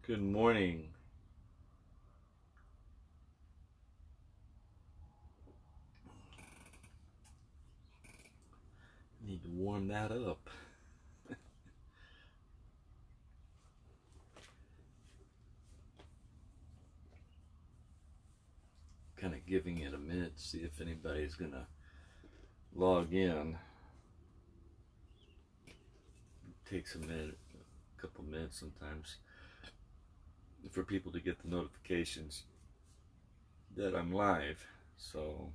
Good morning. Need to warm that up. Kind of giving it a minute to see if anybody's gonna log in. It takes a minute, a couple minutes sometimes, for people to get the notifications that I'm live. So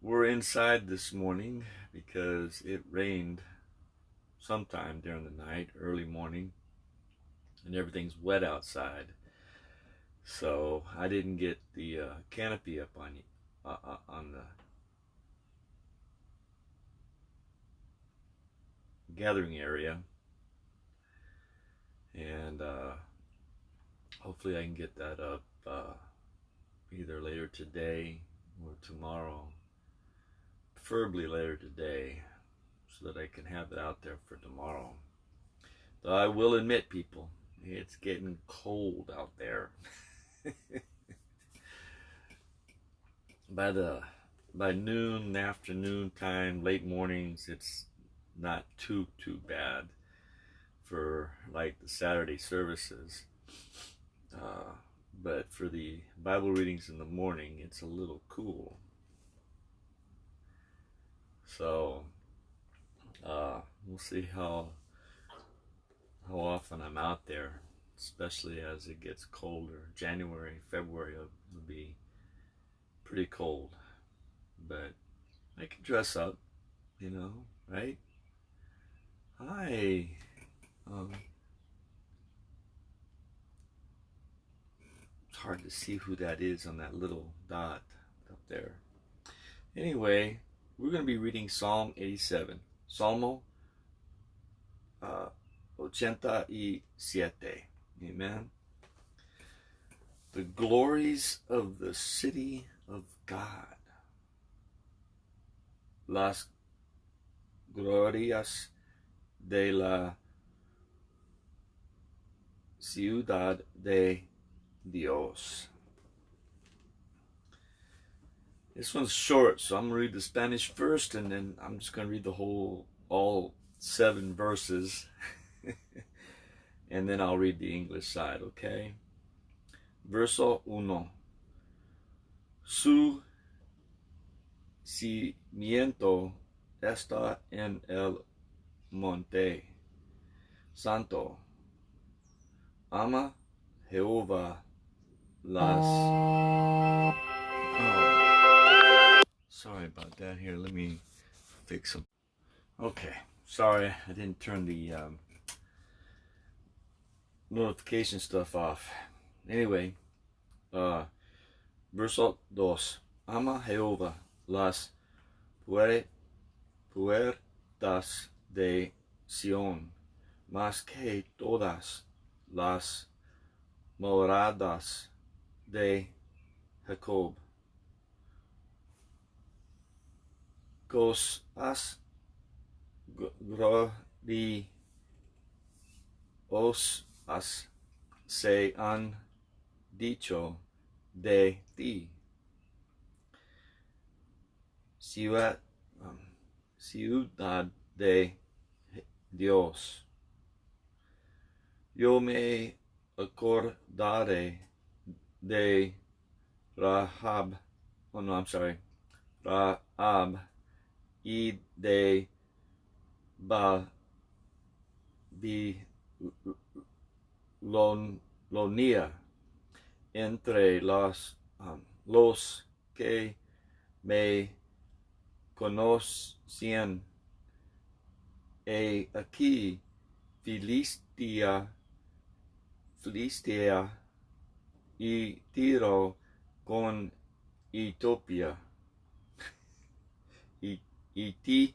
we're inside this morning because it rained sometime during the night, early morning, and everything's wet outside. So I didn't get the canopy up on the gathering area, and hopefully I can get that up either later today or tomorrow, preferably later today, so that I can have it out there for tomorrow. Though I will admit, people, it's getting cold out there. By noon, afternoon time, late mornings, it's not too bad for like the Saturday services, but for the Bible readings in the morning, it's a little cool. So we'll see how often I'm out there, especially as it gets colder. January, February will be pretty cold, but I can dress up, right? Hi. It's hard to see who that is on that little dot up there. Anyway, we're going to be reading Psalm 87. Salmo 87. Amen. The glories of the city of God. Las glorias de la ciudad de Dios. This one's short, so I'm going to read the Spanish first, and then I'm just going to read all 7 verses, and then I'll read the English side, okay? Verso 1. Su cimiento está en el monte santo. Ama Jehová las... Oh, sorry about that. Here, let me fix them. Okay, sorry, I didn't turn the notification stuff off. Anyway, verso 2. Ama Jehová las puertas de Sión, más que todas las moradas de Jacob. Cosas gloriosas se han dicho de ti. Ciudad de Dios. Yo me acordaré de Rahab y de Babilonia entre los que me conocían. He aquí Filistia y Tiro con Etiopía. Etiopía.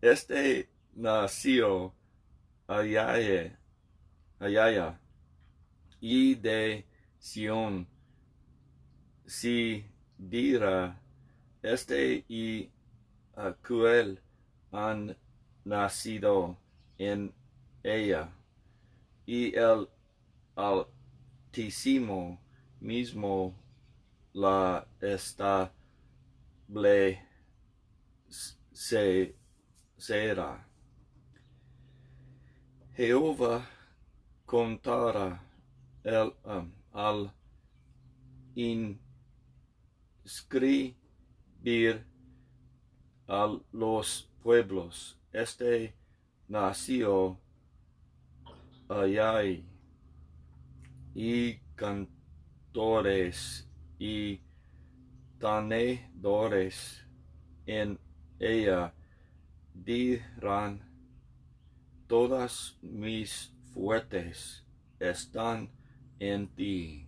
Este nació allá y de Sión si dirá este y cruel han nacido en ella, y el Altísimo mismo la establecerá. Jehová contará al inscribir a los pueblos. Nació allá, y cantores y tenedores en ella dirán: todas mis fuertes están en ti.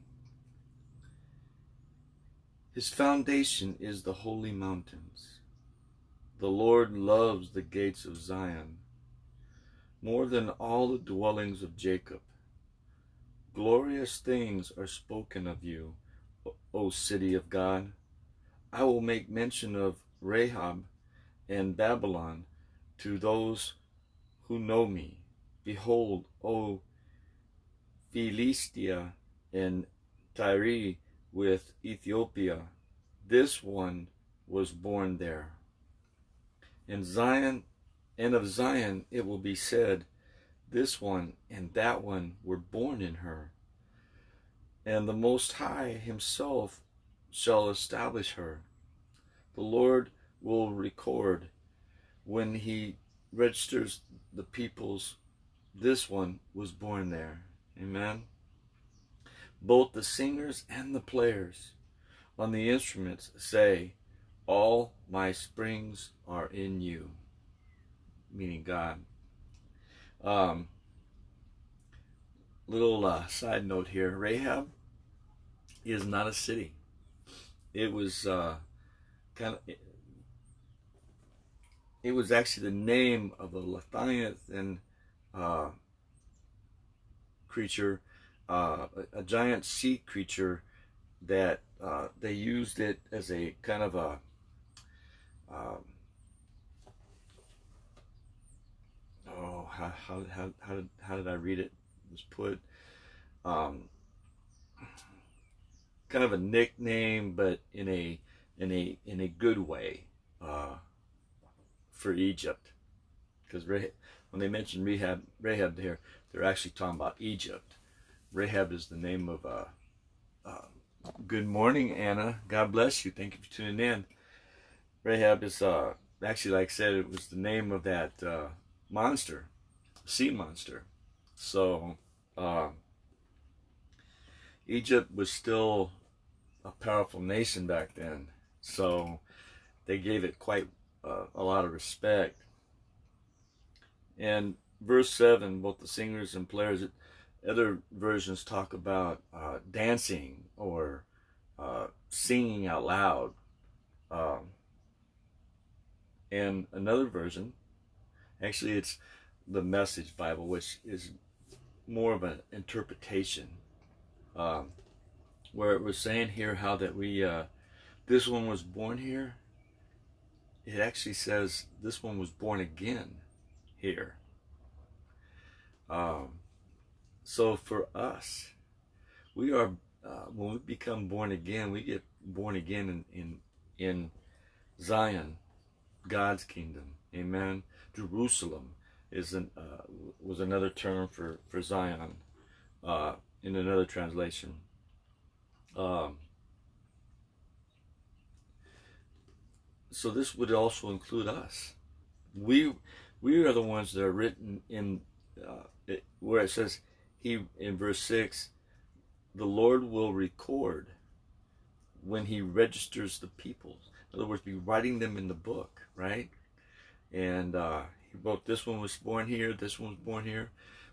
His foundation is the holy mountains. The Lord loves the gates of Zion more than all the dwellings of Jacob. Glorious things are spoken of you, O city of God. I will make mention of Rahab and Babylon to those who know me. Behold, O Philistia and Tyre with Ethiopia, this one was born there. And of Zion it will be said, this one and that one were born in her. And the Most High himself shall establish her. The Lord will record when he registers the peoples, this one was born there. Amen. Both the singers and the players on the instruments say, all my springs are in you, meaning God. Little side note here, Rahab is not a city. It was it was actually the name of a Leviathan creature, a giant sea creature that they used it as a kind of a how did I read it? It was put kind of a nickname, but in a good way for Egypt, because when they mention Rahab here, they're actually talking about Egypt. Rahab is the name of good morning, Anna. God bless you. Thank you for tuning in. Rahab is actually, like I said, it was the name of that monster, sea monster. So Egypt was still a powerful nation back then, so they gave it quite a lot of respect. And verse 7, both the singers and players, other versions talk about dancing or singing out loud. And another version, actually it's the Message Bible, which is more of an interpretation, where it was saying here how that we this one was born here. It actually says this one was born again here. So for us, we are when we become born again, we get born again in Zion, God's kingdom. Amen. Jerusalem was another term for Zion in another translation. So this would also include us. We are the ones that are written in where it says in verse 6, the Lord will record when he registers the peoples. In other words, be writing them in the book, right? And he wrote, this one was born here, this one was born here.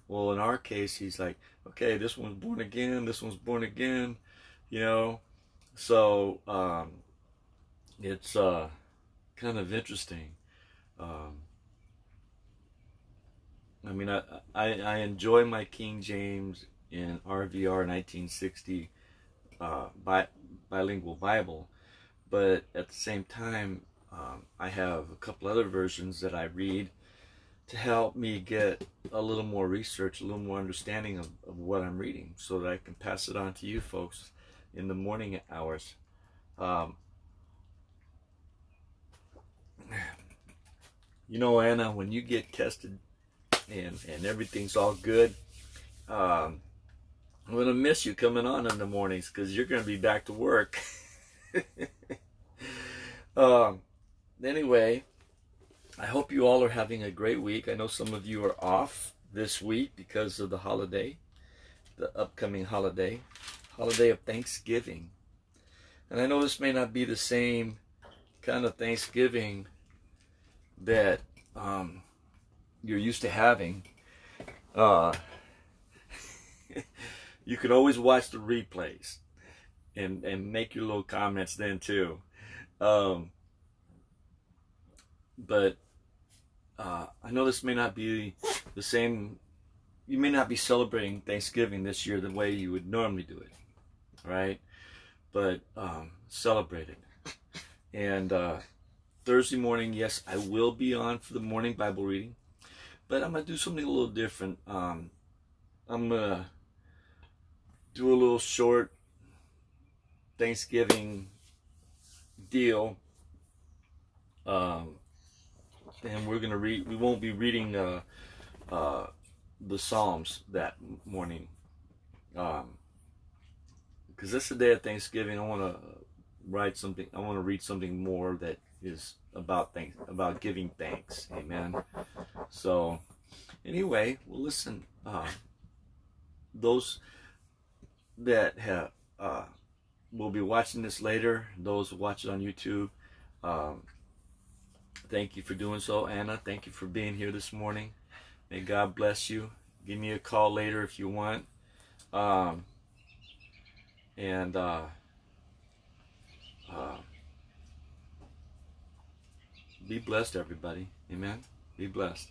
Well, in our case, he's like, okay, this one's born again, this one's born again, you know. So it's kind of interesting. I mean, I enjoy my King James and RVR 1960 bilingual Bible, but at the same time, I have a couple other versions that I read to help me get a little more research, a little more understanding of what I'm reading, so that I can pass it on to you folks in the morning hours. You know, Anna, when you get tested and everything's all good, I'm going to miss you coming on in the mornings, because you're going to be back to work. Anyway, I hope you all are having a great week. I know some of you are off this week because of the holiday, the upcoming holiday of Thanksgiving. And I know this may not be the same kind of Thanksgiving that you're used to having. You can always watch the replays and make your little comments then too. But I know this may not be the same. You may not be celebrating Thanksgiving this year the way you would normally do it, right? But celebrate it. And Thursday morning, yes, I will be on for the morning Bible reading, but I'm going to do something a little different. I'm going to do a little short Thanksgiving deal. And we're going to read, we won't be reading the Psalms that morning. Because this is the day of Thanksgiving. I want to write something, I want to read something more that is about giving thanks. Amen. So anyway, well, listen, those that have will be watching this later, those who watch it on YouTube, thank you for doing so. Anna, thank you for being here this morning. May God bless you. Give me a call later if you want. Be blessed, everybody. Amen. Be blessed.